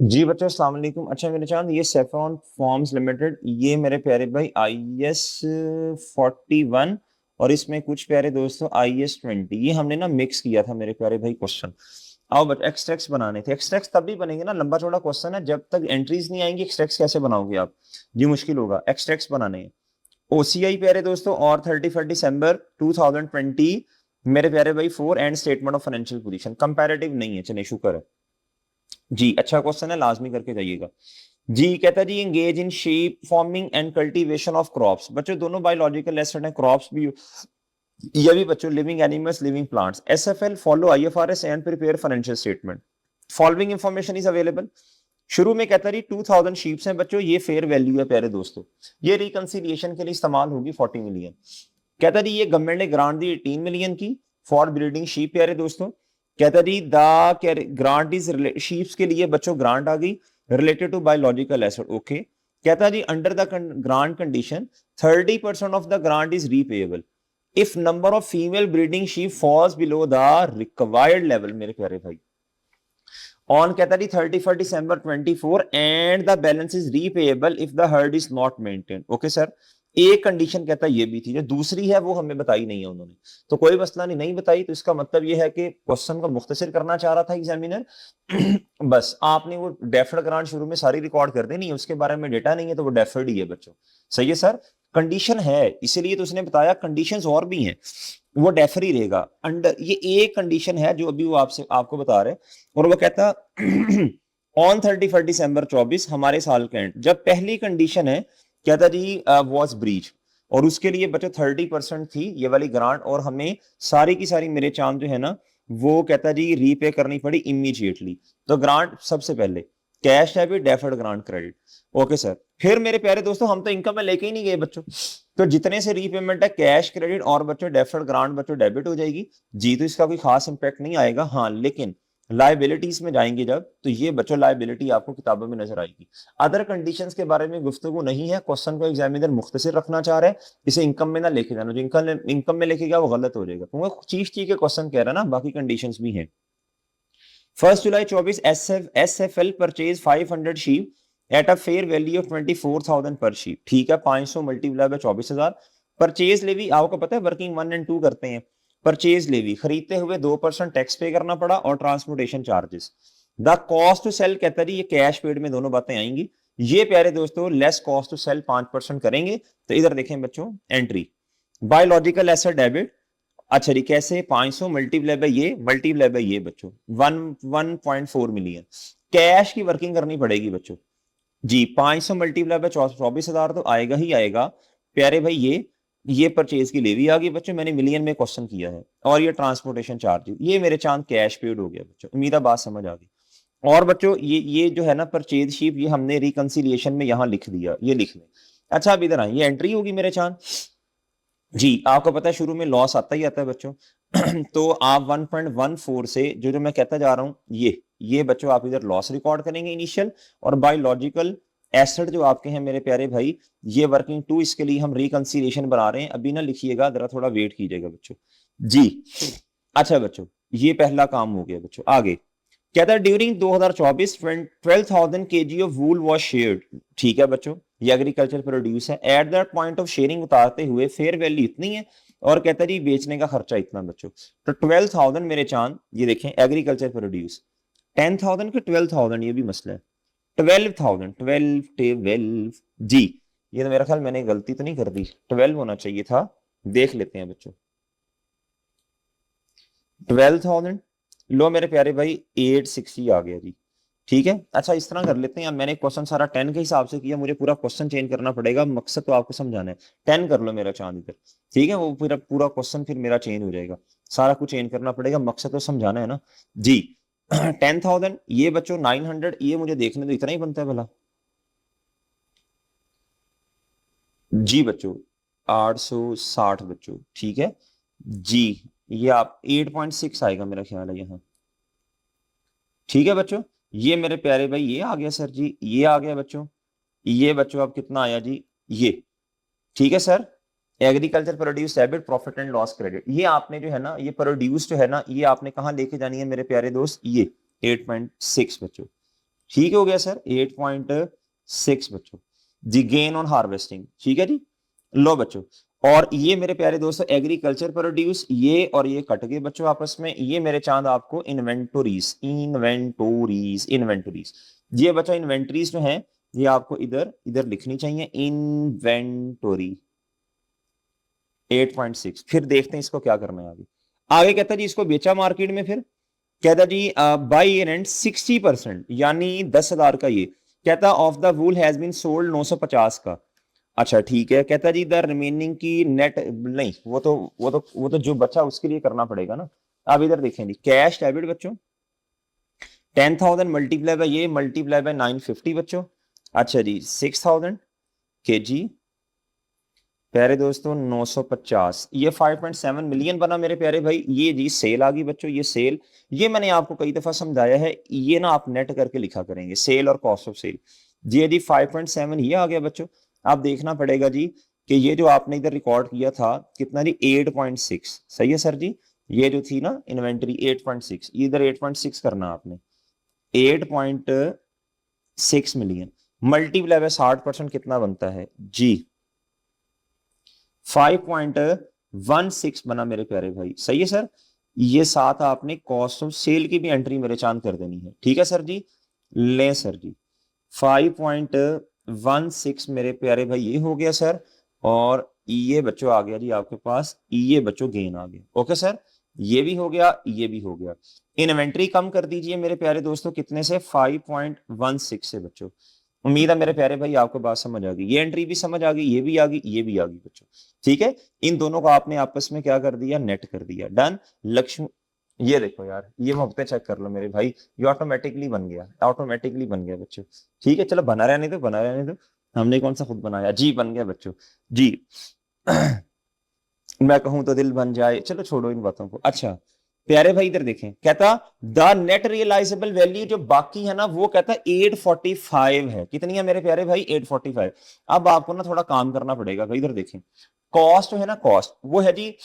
जी बच्चों अस्सलाम वालेकुम। अच्छा मेरे चांद, ये सेफ्रॉन फार्म्स लिमिटेड, ये मेरे प्यारे भाई IS-41 और इसमें कुछ प्यारे दोस्तों IS-20, ये हमने ना मिक्स किया था मेरे प्यारे भाई क्वेश्चन। आओ बट एक्सट्रैक्ट्स बनाने थे। एक्सट्रैक्ट्स तब भी बनेंगे ना, लंबा चौड़ा क्वेश्चन है, जब तक एंट्रीज नहीं आएंगी एक्सट्रैक्ट्स कैसे बनाओगे आप? जी मुश्किल होगा, एक्सट्रैक्ट्स बनाने हैं। OCI प्यारे दोस्तों और 31 दिसंबर 2020 मेरे प्यारे भाई four and statement of financial position, comparative नहीं है, चलिए शुक्र है जी। अच्छा क्वेश्चन है, लाजमी करके जाइएगा जी। कहता है जी engage in sheep farming and cultivation of crops. बच्चों दोनों बायोलॉजिकल एसिड हैं, क्रॉप्स भी, ये भी बच्चों living animals, living plants. SFL follow IFRS and prepare financial statement. Following information is available. शुरू में कहता रही 2000 शीप्स हैं बच्चों, ये फेयर वैल्यू है प्यारे दोस्तों, ये रिकंसिलिएशन के लिए इस्तेमाल होगी 40 मिलियन। कहता जी ये गवर्नमेंट ने ग्रांट दी 18 मिलियन की फॉर ब्रीडिंग शीप प्यारे दोस्तों। कहता जी द ग्रांट इज शीप्स के लिए बच्चों ग्रांट आ गई related to biological acid, okay. कहता जी under the grant condition 30% of the grant is repayable if number of female breeding sheep falls below the required level मेरे प्यारे भाई। ऑन कहता जी 31 December 2024 and the balance is repayable if the heard is not maintain, okay sir. एक condition कहता है ये भी थी, जो दूसरी है वो हमें बताई नहीं है उन्होंने, तो कोई मसला नहीं, नहीं बताई तो इसका मतलब ये है कि क्वेश्चन को मुख्तसर करना चाह रहा था एग्जामिनर। बस आपने वो डेफर्ड ग्रांट शुरू में सारी रिकॉर्ड कर देनी है, उसके बारे में डेटा नहीं है तो वो डेफर्ड ही है बच्चों। सही है सर, कंडीशन है इसीलिए तो उसने बताया, कंडीशंस और भी हैं, वो डेफर ही रहेगा। अंडर ये एक कंडीशन है जो अभी वो आपसे आपको बता रहे, और वो कहता ऑन 31 December 2024 हमारे साल के एंड, जब पहली कंडीशन है कहता जी वॉज ब्रीच, और उसके लिए बच्चों 30% थी ये वाली ग्रांट, और हमें सारी की सारी मेरे चांद जो है ना वो कहता जी रीपे करनी पड़ी इमीडिएटली। तो ग्रांट सबसे पहले cash debit deferred grant credit, okay sir. फिर मेरे प्यारे दोस्तों हम तो इनकम में लेके ही नहीं गए बच्चों, तो जितने से रीपेमेंट है कैश क्रेडिट और बच्चों डेफर्ड ग्रांट बच्चों डेबिट हो जाएगी जी, तो इसका कोई खास इंपैक्ट नहीं आएगा। हाँ लेकिन लाइबिलिटीज में जाएंगे जब, तो ये बच्चों लाइबिलिटी आपको किताबों में नजर आएगी। अदर कंडीशंस के बारे में गुफ्तगू नहीं है, क्वेश्चन को एग्जामिनर मुख्तसर रखना चाह रहा है, इसे इनकम में ना लेके जाना, जो इनकम में लेके गया वो गलत हो जाएगा, क्योंकि चीज चीज के क्वेश्चन कह रहा है ना, बाकी कंडीशंस भी हैं। 1 जुलाई 2024 SFL purchase 500 sheep at a fair value of 24,000 पर शीप, ठीक है। 500 मल्टीप्लाई बाय 24,000। परचेज लेवी आपको पता है वर्किंग 1 एंड 2 करते हैं। परचेज लेवी खरीदते हुए 2% टैक्स पे करना पड़ा और transportation charges. The cost to sell कहता है ये कैश पेड में दोनों बातें आएंगी। ये प्यारे दोस्तों लेस कॉस्ट टू सेल 5% करेंगे, तो इधर देखें बच्चों एंट्री बायोलॉजिकल एसेट डेबिट। अच्छा जी कैसे, 500 मल्टीप्लाई बाय ये बच्चों 1.4 मिलियन। कैश की वर्किंग करनी पड़ेगी बच्चों जी, 500 मल्टीप्लाई बाय 24,000 तो आएगा ही आएगा प्यारे भाई। ये परचेज की लेवी आ गई बच्चों, मैंने मिलियन में क्वेश्चन किया है, और ये ट्रांसपोर्टेशन चार्ज, ये मेरे चांद कैश पेड हो गया बच्चों। उम्मीद है बात समझ आ गई। और बच्चों ये जो है ना परचेज शीप, ये हमने रिकंसिलिएशन में यहां लिख दिया, ये लिख लें। अच्छा अब इधर आए, ये एंट्री होगी मेरे चांद जी। आपको पता है शुरू में लॉस आता ही आता है बच्चों। तो आप 1.14 से जो जो मैं कहता जा रहा हूं, ये बच्चों आप इधर लॉस रिकॉर्ड करेंगे इनिशियल, और बायोलॉजिकल एसिड जो आपके हैं मेरे प्यारे भाई, ये वर्किंग 2, इसके लिए हम रिकंसिलिएशन बना रहे हैं, अभी ना लिखिएगा, जरा थोड़ा वेट कीजिएगा बच्चों जी। अच्छा बच्चों ये पहला काम हो गया बच्चों। आगे कहता है during 2024 12,000 kg of wool was shared, ठीक है बच्चों, ये एग्रीकल्चर प्रोड्यूस है। At that point of sharing उतारते हुए फेयर वैल्यू इतनी है, और कहता है जी बेचने का खर्चा इतना बच्चों। तो 12,000 मेरे चांद, ये देखें एग्रीकल्चर प्रोड्यूस 10,000 के 12,000, ये भी मसला है। 12,000 12 जी, ये तो मेरा ख्याल मैंने गलती तो नहीं कर दी, 12 होना चाहिए था। देख लेते हैं बच्चों 12,000, लो मेरे प्यारे भाई 860 आ गया जी, ठीक है। अच्छा इस तरह कर लेते हैं, अब मैंने क्वेश्चन सारा 10 के हिसाब से किया, मुझे पूरा क्वेश्चन चेंज करना पड़ेगा, मकसद तो आपको समझाना है। 10 कर लो मेरा चांद इधर, ठीक है, वो पूरा पूरा क्वेश्चन फिर मेरा चेंज हो जाएगा, सारा कुछ चेंज करना पड़ेगा, मकसद तो समझाना है ना जी। 10,000 ये बच्चों 900, ये मुझे देखने तो इतना ही बनता है भला जी बच्चों, 860 बच्चों, ठीक है जी। ये आप 8.6 आएगा मेरा ख्याल है यहाँ, ठीक है बच्चों। ये मेरे प्यारे भाई ये आ गया सर जी, ये आ गया बच्चों, ये बच्चों अब कितना आया जी, ये ठीक है sir. Agriculture produce debit profit and loss credit, ये आपने जो है ना ये प्रोड्यूस जो है ना, ये आपने कहाँ लेके जानी है मेरे प्यारे दोस्त, ये 8.6 बच्चों, ठीक हो गया सर, 8.6 बच्चों जी, गेन ऑन हार्वेस्टिंग, ठीक है जी। लो बच्चों, और ये मेरे प्यारे दोस्तों एग्रीकल्चर प्रोड्यूस, ये और ये कट गए बच्चों आपस में, ये मेरे चांद आपको इन्वेंटोरीज, इन्वेंटोरीज ये बच्चों इन्वेंटरीज जो है ये आपको इधर इधर लिखनी चाहिए, इन्वेंटोरी 8.6। फिर देखते हैं इसको क्या करना है आगे। आगे कहता है जी इसको बेचा मार्केट में, फिर कहता जी बाई ईयर एंड 60%, यानी 10,000 का ये कहता of the wool has been sold 950 का। अच्छा ठीक है, कहता जी द रिमेनिंग की नेट, नहीं वो तो जो बचा उसके लिए करना पड़ेगा ना। अब इधर देखें जी, कैश डेबिट बच्चों 10,000 मल्टीप्लाई बाय ये मल्टीप्लाई बाय 950 बच्चों। अच्छा जी 6,000 के जी प्यारे दोस्तों 950, ये 5.7 मिलियन बना मेरे प्यारे भाई। ये जी सेल आ गई बच्चों, ये सेल, ये मैंने आपको कई दफा समझाया है, ये ना आप नेट करके लिखा करेंगे, सेल और कॉस्ट ऑफ सेल। जी 5.7 ये आ गया बच्चों। आप देखना पड़ेगा जी कि ये जो आपने इधर रिकॉर्ड किया था कितना जी 8.6, सही है सर जी। ये जो थी ना इन्वेंटरी 8.6, इधर 8.6 करना आपने, 8.6 मिलियन मल्टीप्लाई बाय 60% कितना बनता है जी 5.16 बना मेरे प्यारे भाई, सही है सर। ये साथ आपने कॉस्ट ऑफ सेल की भी एंट्री मेरे चांद कर देनी है, ठीक है सर जी। ले सर जी 5.16 मेरे प्यारे भाई ये हो गया सर, और ये बच्चों आ गया जी आपके पास, ये बच्चों गेन आ गया, ओके सर। ये भी हो गया, ये भी हो गया। इन्वेंट्री कम कर दीजिए मेरे प्यारे दोस्तों, कितने से 5.16 से बच्चों। उम्मीद है मेरे प्यारे भाई आपको बात समझ आ गई, ये एंट्री भी समझ आ गई, ये भी आ गई, ये भी आ गई बच्चों, ठीक है। इन दोनों को आपने आपस में क्या कर दिया, नेट कर दिया, डन। लक्ष्मी, ये देखो यार, ये मुफ्त चेक कर लो मेरे भाई, ये ऑटोमेटिकली बन गया, ऑटोमेटिकली बन गया बच्चों, ठीक है। चलो बना रहने दो, बना रहने दो, हमने कौन सा खुद बनाया जी, बन गया बच्चों जी। मैं कहूं तो दिल बन जाए, चलो छोड़ो इन बातों को। अच्छा प्यारे भाई इधर देखें, कहता द नेट रियलाइजेबल वैल्यू जो बाकी है ना वो कहता 845 है, कितनी है मेरे प्यारे भाई 845। अब आपको ना थोड़ा काम करना पड़ेगा भाई, इधर देखें कॉस्ट है ना, कॉस्ट वो है जी,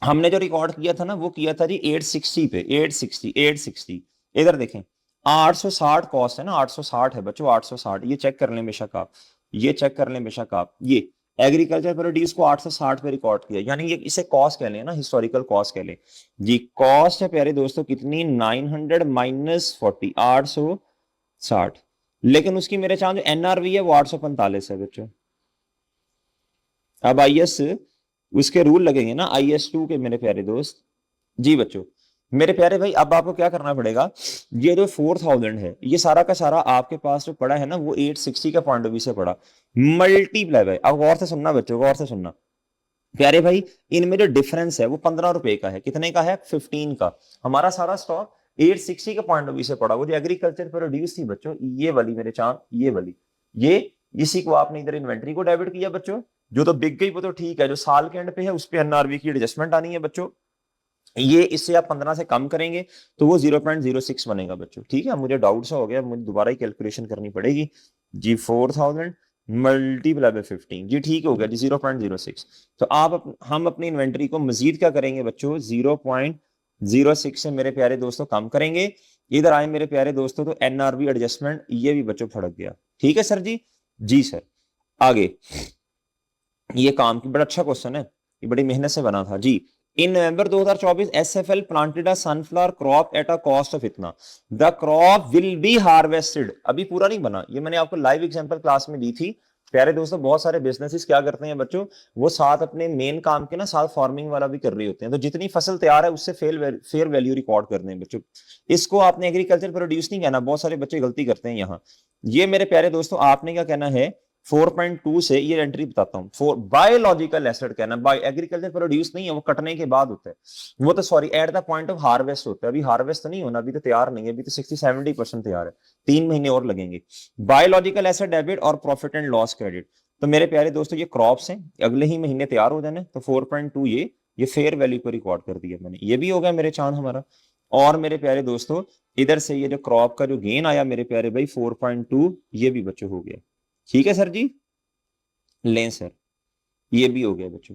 हमने जो रिकॉर्ड किया था ना वो किया था जी 860 पे, 860 इधर देखें 860 कॉस्ट है ना, 860 है बच्चों, 860 ये चेक कर लें बेशक आप, ये चेक कर लें बेशक आप, ये एग्रीकल्चर प्रोड्यूस को 860 पे रिकॉर्ड किया, यानी ये इसे कॉस्ट कह लें ना, हिस्टोरिकल कॉस्ट कह लें जी। कॉस्ट है प्यारे दोस्तों कितनी 900 माइनस 40, 860, लेकिन उसकी मेरे चांद जो एनआरवी है वो 845 है बच्चों। अब आईएस उसके रूल लगेंगे ना IS2 के मेरे प्यारे दोस्त जी बच्चों। मेरे प्यारे भाई अब आपको क्या करना पड़ेगा, ये जो 4,000 है ये सारा का सारा आपके पास जो पड़ा है ना वो 860 का पॉइंट ऑफ व्यू से पड़ा, मल्टीप्लाई बाय, अब गौर से सुनना बच्चों, गौर से सुनना प्यारे भाई, इनमें जो डिफरेंस है वो 15 रुपए का है, कितने का है 15 का। हमारा सारा स्टॉक 860 के पॉइंट ऑफ व्यू से पड़ा, वो जो एग्रीकल्चर प्रोड्यूस थी बच्चों ये वाली मेरे चांद, ये वाली, ये इसी को आपने इधर इन्वेंट्री को डेबिट किया बच्चों, जो तो बिक गई वो तो ठीक है, जो साल के एंड पे है उस पर एनआरवी की एडजस्टमेंट आनी है बच्चों। ये इससे आप 15 से कम करेंगे तो वो 0.06 बनेगा बच्चों, ठीक है। मुझे डाउट सा हो गया, मुझे दोबारा ही कैलकुलेशन करनी पड़ेगी जी। 4,000 मल्टीप्लाई बाय 15 जी, ठीक हो गया जी 0.06। तो हम अपनी इन्वेंट्री को मजीद क्या करेंगे बच्चों 0.06 से मेरे प्यारे दोस्तों कम करेंगे। इधर आए मेरे प्यारे दोस्तों तो एनआरवी एडजस्टमेंट ये भी बच्चों फड़क गया, ठीक है सर जी। जी सर आगे, ये काम की बड़ा अच्छा क्वेश्चन है, ये बड़ी मेहनत से बना था जी। In November 2024 SFL planted a sunflower crop at a cost of इतना, the crop will be harvested, अभी पूरा नहीं बना, ये मैंने आपको लाइव एग्जांपल क्लास में दी थी। प्यारे दोस्तों बहुत सारे बिजनेसेस क्या करते हैं बच्चों, वो साथ अपने मेन काम के ना साथ फार्मिंग वाला भी कर रहे होते हैं, तो जितनी फसल तैयार है उससे फेयर वैल्यू रिकॉर्ड करते हैं बच्चों। इसको आपने एग्रीकल्चर प्रोड्यूस नहीं कहना, बहुत सारे बच्चे गलती करते हैं यहाँ। ये मेरे प्यारे दोस्तों आपने क्या कहना है 4.2 से, ये एंट्री बताता हूं, फोर बायोलॉजिकल एसिड कहना, बाय एग्रीकल्चर प्रोड्यूस नहीं है, वो कटने के बाद होता है, वो तो sorry at the point of harvest होता है, अभी हार्वेस्ट तो नहीं होना, अभी तो तैयार नहीं है, अभी तो 60-70% तैयार है, 3 महीने और लगेंगे। बायोलॉजिकल एसिड डेबिट और प्रॉफिट एंड लॉस क्रेडिट, तो मेरे प्यारे दोस्तों ये क्रॉप्स हैं, अगले ही महीने तैयार हो जाने, तो 4.2 ये फेयर वैल्यू को रिकॉर्ड कर दिया मैंने, ये भी हो गया मेरे चांद हमारा। और मेरे प्यारे दोस्तों इधर से ये जो क्रॉप का जो गेन आया मेरे प्यारे भाई 4.2 ये भी बच्चों हो गया, ठीक है सर जी। लें सर ये भी हो गया बच्चों,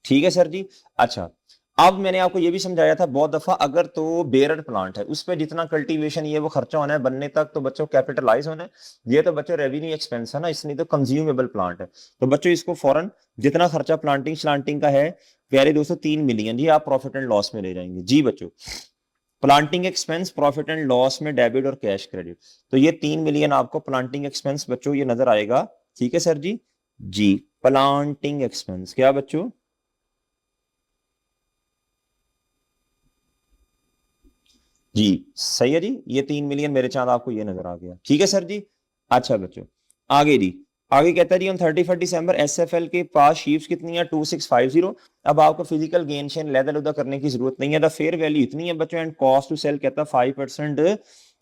ठीक है सर जी। अच्छा अब मैंने आपको ये भी समझाया था बहुत दफा, अगर तो बेरर प्लांट है उस पर जितना कल्टीवेशन ये वो खर्चा होना है बनने तक, तो बच्चों कैपिटलाइज होना है। ये तो बच्चों रेवेन्यू एक्सपेंस है ना, इसलिए तो कंज्यूमेबल प्लांट है। तो बच्चों इसको फौरन जितना खर्चा प्लांटिंग श्लांटिंग का है प्यारे दोस्तों 3 मिलियन, ये आप प्रॉफिट एंड लॉस में ले जाएंगे जी बच्चों। Planting expense profit and loss में डेबिट और कैश क्रेडिट, तो ये 3 मिलियन आपको प्लांटिंग एक्सपेंस बच्चों ये नजर आएगा। ठीक है सर जी। जी प्लांटिंग एक्सपेंस क्या बच्चों, जी सही है जी, ये 3 मिलियन मेरे चांद आपको ये नजर आ गया। ठीक है सर जी। अच्छा बच्चों आगे जी, आगे कहता है जी ऑन 31 दिसंबर एसएफएल के पास शीप्स कितनी है 2650। अब आपको फिजिकल गेन शेन लैदा लुदा करने की जरूरत नहीं है, द फेयर वैल्यू इतनी है बच्चों एंड कॉस्ट टू सेल कहता है 5%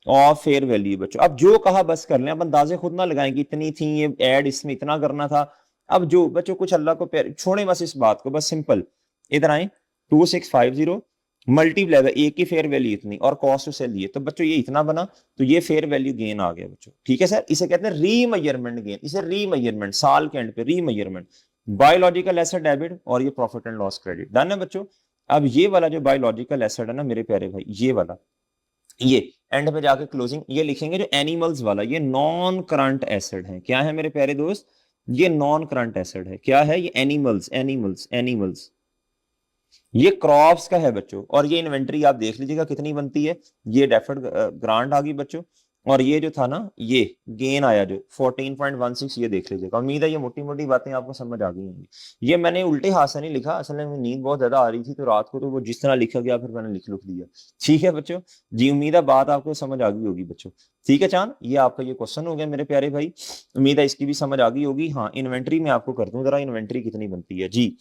ऑफ फेयर वैल्यू बच्चों। अब जो कहा बस कर लें, अब अंदाजे खुद ना लगाएंगे इतनी थी ये एड इसमें इतना करना था। अब जो बच्चों कुछ अल्लाह को प्यार छोड़े बस इस बात को, बस सिंपल इधर आए 2650 मल्टीप्लाई बाय ए की फेयर वैल्यू इतनी और कॉस्ट टू सेल ये, तो बच्चों ये इतना बना, तो ये फेयर वैल्यू गेन आ गया बच्चों। ठीक है सर, इसे कहते हैं रीमयरमेंट गेन, इसे रीमयरमेंट साल के एंड पे रीमयरमेंट। बायोलॉजिकल एसेट डेबिट और ये profit and loss credit done है बच्चों। अब ये वाला जो बायोलॉजिकल एसेट है ना मेरे प्यारे भाई, ये वाला ये एंड पे जाके क्लोजिंग ये लिखेंगे जो एनिमल्स वाला, ये नॉन करंट एसेट है। क्या है मेरे प्यारे दोस्त, ये नॉन करंट एसेट है। क्या है ये, एनिमल्स एनिमल्स एनिमल्स। ये क्रॉप्स का है बच्चों, और ये इन्वेंट्री आप देख लीजिएगा कितनी बनती है। ये डेफर्ड ग्रांट आ गई बच्चों, और ये जो था ना ये गेन आया जो 14.16, ये देख लीजिएगा। उम्मीद है ये मोटी मोटी बातें आपको समझ आ गई होंगी। ये मैंने उल्टे हाथ से नहीं लिखा, असल में नींद बहुत ज्यादा आ रही थी तो रात को तो वो जिस तरह लिखा गया फिर मैंने लिख लुक दिया। ठीक है बच्चों जी, उम्मीद है बात आपको समझ आ गई होगी बच्चों। ठीक है चांद, ये आपका ये क्वेश्चन हो गया मेरे प्यारे भाई, उम्मीद है इसकी भी समझ आ गई होगी। हाँ इन्वेंट्री में आपको कर दूं जरा, इन्वेंट्री कितनी बनती है जी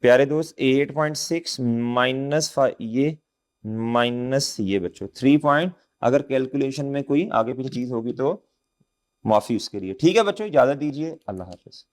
प्यारे दोस्त, 8.6 -5 ये माइनस ये बच्चों 3 पॉइंट, अगर कैलकुलेशन में कोई आगे पीछे चीज होगी तो माफी उसके लिए। ठीक है बच्चों, इजाजत दीजिए, अल्लाह हाफिज।